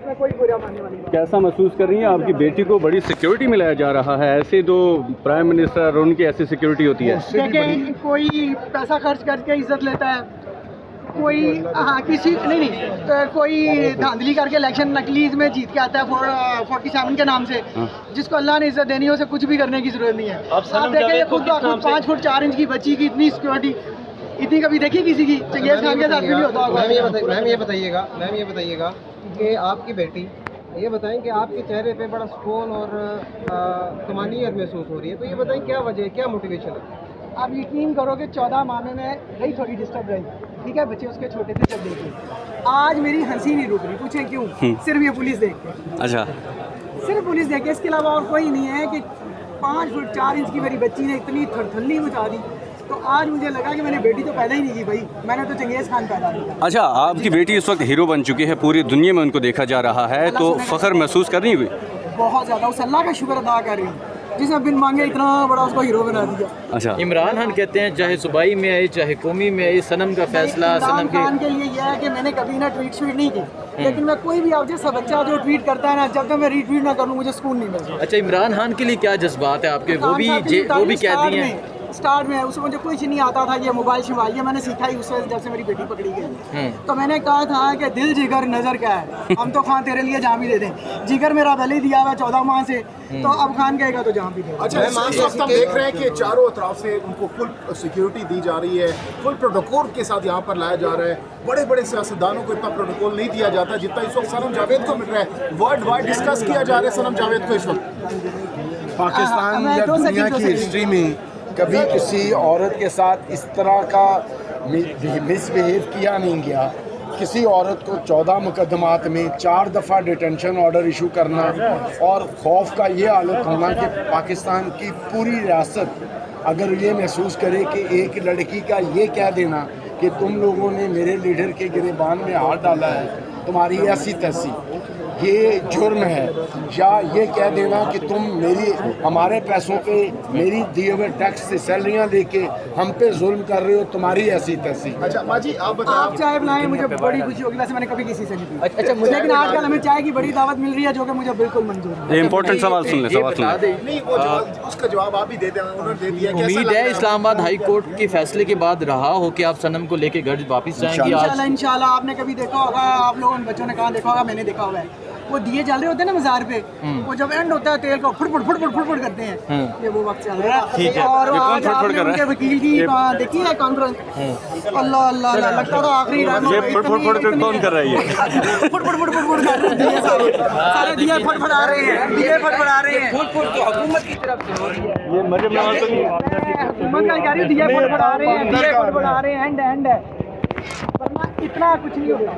اس میں کوئی برا ماننے والی بات. کیسا محسوس کر رہی ہیں؟ آپ کی بیٹی کو بڑی سیکیورٹی میں لایا جا رہا ہے، ایسے تو پرائم منسٹر اور ان کی ایسی سیکیورٹی ہوتی ہے. دیکھیں کوئی پیسہ خرچ کر کے عزت لیتا ہے، کوئی کسی نہیں کوئی دھاندلی کر کے الیکشن نکلی میں جیت کے آتا ہے 47 کے نام سے. جس کو اللہ نے عزت دینی ہے اسے کچھ بھی کرنے کی ضرورت نہیں ہے. آپ دیکھیں یہ خود 5 فٹ 4 انچ کی بچی کی اتنی سیکورٹی اتنی کبھی دیکھی کسی کی؟ چنگیز خان کے ساتھ بھی نہیں ہوتا ہوگا. میم یہ بتائیے گا کہ آپ کی بیٹی، یہ بتائیں کہ آپ کے چہرے پہ بڑا سکون اور طمانینت محسوس ہو رہی ہے، تو یہ بتائیں کیا وجہ ہے، کیا موٹیویشن ہے؟ آپ یقین کرو کہ 14 ماہ میں رہی تھوڑی ڈسٹرب رہی، ٹھیک ہے، بچے اس کے چھوٹے تھے جب دیکھے. آج میری ہنسی نہیں رک رہی، پوچھیں کیوں؟ صرف یہ پولیس دیکھ کے. اچھا، صرف پولیس دیکھ کے، اس کے علاوہ اور کوئی نہیں ہے. کہ 5 فٹ 4 انچ کی میری بچی نے اتنی تھرتھلی مچا دی، تو آج مجھے لگا کہ میں نے بیٹی تو پیدا ہی نہیں کی بھائی، میں نے تو چنگیز خان پیدا کیا. اچھا، آپ کی بیٹی اس وقت ہیرو بن چکی ہے، پوری دنیا میں ان کو دیکھا جا رہا ہے، تو فخر محسوس کر رہی ہوئی؟ بہت زیادہ، اس اللہ کا شکر ادا کر رہی ہوں جس نے بن مانگے اتنا بڑا اس کو ہیرو بنا دیا. اچھا، عمران خان کہتے ہیں چاہے صوبائی میں آئی چاہے قومی میں آئی، صنم کا فیصلہ عمران صنم خان کے لیے یہ ہے کہ میں نے کبھی نہ ٹویٹ شویٹ نہیں کی، لیکن میں کوئی بھی آپ جیسا بچہ جو ٹویٹ کرتا ہے نا، جب تک میں ری ٹویٹ نہ کروں مجھے سکون نہیں ملتا. اچھا، عمران خان کے لیے کیا جذبات ہیں آپ کے؟ وہ بھی قیدی ہیں. اسٹارٹ میں اس کو مجھے کچھ نہیں آتا تھا، یہ موبائل شموائل یہ میں نے سیکھا ہی اس سے جب سے میری بیٹی پکڑی گئی. تو میں نے کہا تھا کہ دل جگر نظر کیا ہے، ہم تو خان تیرے لیے جان بھی دے دیں. جگر میرا پہلے ہی دیا ہوا 14 ماہ سے، تو اب خان کہے گا تو جان بھی دے. اچھا، اس وقت ہم دیکھ رہے ہیں کہ چاروں اطراف سے ان کو فل سیکیورٹی دی جا رہی ہے، فل پروٹوکول کے ساتھ یہاں پر لایا جا رہا ہے. بڑے بڑے سیاستدانوں کو اتنا پروٹوکول نہیں دیا جاتا جتنا اس وقت سنم جاوید کو مل رہا ہے. ورلڈ وائڈ ڈسکس کیا جا رہا ہے سنم جاوید کو اس وقت. پاکستان یا دنیا کی ہسٹری میں کبھی کسی عورت کے ساتھ اس طرح کا مس بیہیو کیا نہیں گیا. کسی عورت کو 14 مقدمات میں 4 دفعہ ڈیٹینشن آرڈر ایشو کرنا اور خوف کا یہ حالت ہونا کہ پاکستان کی پوری ریاست اگر یہ محسوس کرے کہ ایک لڑکی کا یہ کہہ دینا کہ تم لوگوں نے میرے لیڈر کے گریبان میں ہاتھ ڈالا ہے، تمہاری ایسی تیسی، یہ جرم ہے. یا یہ کہہ دینا کہ تم ہمارے پیسوں پہ میری دیے ہوئے ٹیکس سے سیلریاں لے کے ہم پہ ظلم کر رہے ہو، تمہاری ایسی تیسی. اچھا ماں جی آپ بتائیں. آپ چائے بلائیں مجھے بڑی خوشی ہوگی، ویسے میں نے کبھی کسی سے نہیں پی. اچھا لیکن آج کل ہمیں چائے کی بڑی دعوت مل رہی ہے جو کہ مجھے بالکل منظور ہے. امپورٹنٹ سوال سن لیں. نہیں وہ اس کا جواب آپ ہی دے دیں، انہوں نے دے دیا. امید ہے اسلام آباد ہائی کورٹ کے فیصلے کے بعد رہا ہو کہ آپ صنم کو لے کے گھر واپس جائیں گی آج؟ انشاءاللہ. آپ نے کبھی دیکھا ہوگا، آپ لوگوں بچوں نے کہاں دیکھا ہوگا، میں نے دیکھا ہوا ہے، وہ دیے جل رہے ہوتے ہیں نا مزار پہ، وہ جب اینڈ ہوتا ہے تیل کو پھٹ پھٹ کرتے ہیں، یہ وہ وقت چل رہا ہے. اور آج آپ نے ان کے وکیل کی دیکھی ہے کانفرنس، اللہ اللہ لگتا تھا آخری یہ پھٹ کون کر رہا ہے؟ یہ پھٹ کر رہے ہیں سارے دیے پھٹ پھڑا رہے ہیں، دیے پھٹ پھڑا رہے ہیں. حکومت کی طرف سے ہو رہی ہے. یہ مریم نواز تو نہیں حکومت کا کہہ رہی ہے دیے پھٹ پھڑا رہے ہیں، دیے پھٹ پھڑا رہے ہیں، اینڈ ہے، ورنہ اتنا کچھ نہیں ہوتا.